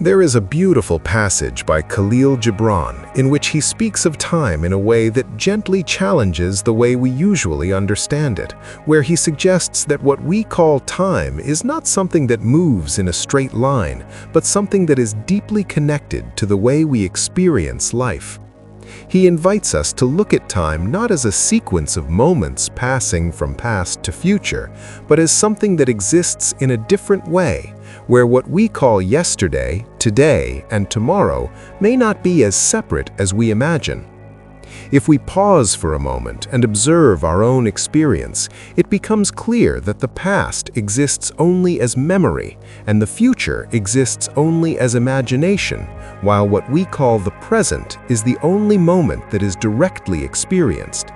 There is a beautiful passage by Kahlil Gibran in which he speaks of time in a way that gently challenges the way we usually understand it, where he suggests that what we call time is not something that moves in a straight line, but something that is deeply connected to the way we experience life. He invites us to look at time not as a sequence of moments passing from past to future, but as something that exists in a different way, where what we call yesterday, today, and tomorrow may not be as separate as we imagine. If we pause for a moment and observe our own experience, it becomes clear that the past exists only as memory and the future exists only as imagination, while what we call the present is the only moment that is directly experienced.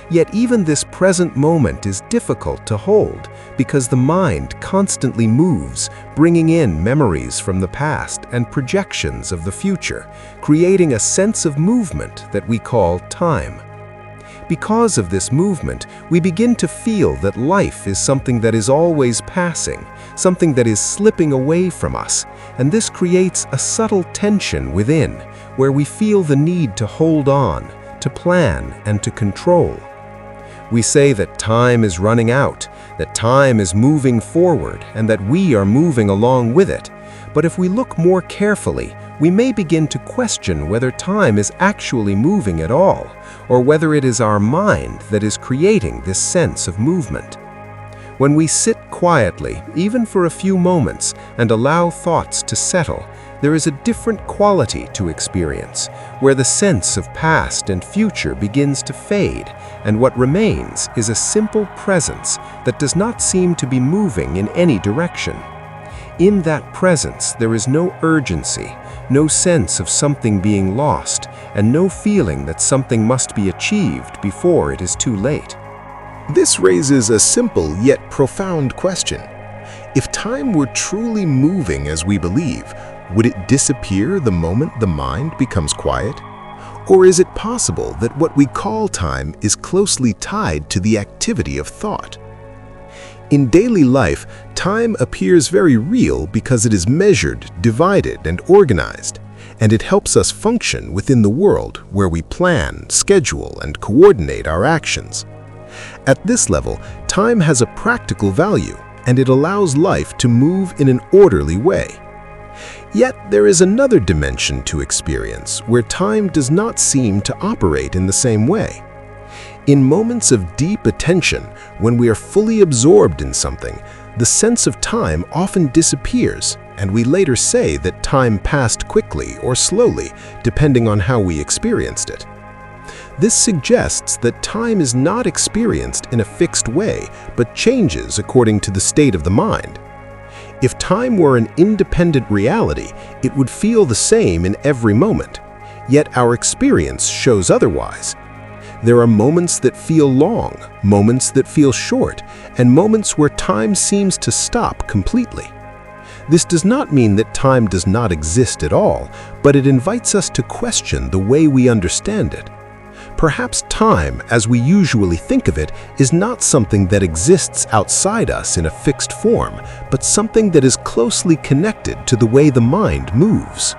Yet even this present moment is difficult to hold because the mind constantly moves, bringing in memories from the past and projections of the future, creating a sense of movement that we call time. Because of this movement, we begin to feel that life is something that is always passing, something that is slipping away from us, and this creates a subtle tension within, where we feel the need to hold on, to plan, and to control. We say that time is running out, that time is moving forward, and that we are moving along with it. But if we look more carefully, we may begin to question whether time is actually moving at all, or whether it is our mind that is creating this sense of movement. When we sit quietly, even for a few moments, and allow thoughts to settle, there is a different quality to experience, where the sense of past and future begins to fade, and what remains is a simple presence that does not seem to be moving in any direction. In that presence, there is no urgency, no sense of something being lost, and no feeling that something must be achieved before it is too late. This raises a simple yet profound question. If time were truly moving as we believe, would it disappear the moment the mind becomes quiet? Or is it possible that what we call time is closely tied to the activity of thought? In daily life, time appears very real because it is measured, divided, and organized, and it helps us function within the world where we plan, schedule, and coordinate our actions. At this level, time has a practical value, and it allows life to move in an orderly way. Yet there is another dimension to experience where time does not seem to operate in the same way. In moments of deep attention, when we are fully absorbed in something, the sense of time often disappears, and we later say that time passed quickly or slowly, depending on how we experienced it. This suggests that time is not experienced in a fixed way, but changes according to the state of the mind. If time were an independent reality, it would feel the same in every moment. Yet our experience shows otherwise. There are moments that feel long, moments that feel short, and moments where time seems to stop completely. This does not mean that time does not exist at all, but it invites us to question the way we understand it. Perhaps time, as we usually think of it, is not something that exists outside us in a fixed form, but something that is closely connected to the way the mind moves.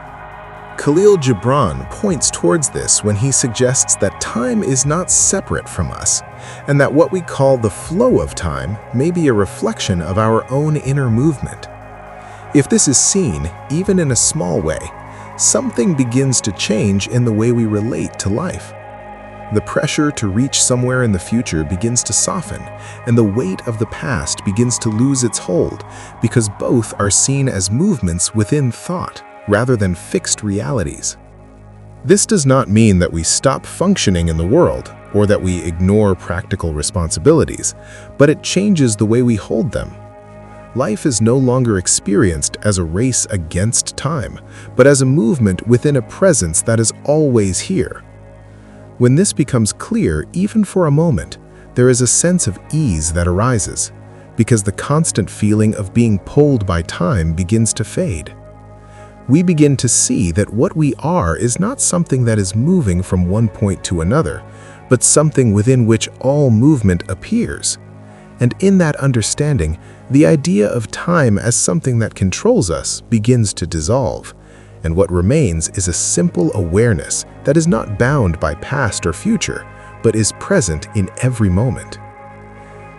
Kahlil Gibran points towards this when he suggests that time is not separate from us, and that what we call the flow of time may be a reflection of our own inner movement. If this is seen, even in a small way, something begins to change in the way we relate to life. The pressure to reach somewhere in the future begins to soften, and the weight of the past begins to lose its hold, because both are seen as movements within thought, rather than fixed realities. This does not mean that we stop functioning in the world, or that we ignore practical responsibilities, but it changes the way we hold them. Life is no longer experienced as a race against time, but as a movement within a presence that is always here. When this becomes clear, even for a moment, there is a sense of ease that arises, because the constant feeling of being pulled by time begins to fade. We begin to see that what we are is not something that is moving from one point to another, but something within which all movement appears. And in that understanding, the idea of time as something that controls us begins to dissolve, and what remains is a simple awareness that is not bound by past or future, but is present in every moment.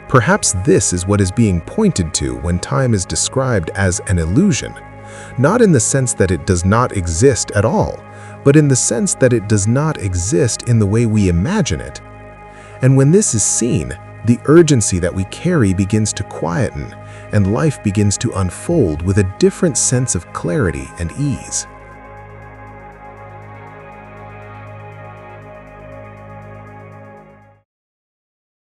Perhaps this is what is being pointed to when time is described as an illusion, not in the sense that it does not exist at all, but in the sense that it does not exist in the way we imagine it. And when this is seen, the urgency that we carry begins to quieten, and life begins to unfold with a different sense of clarity and ease.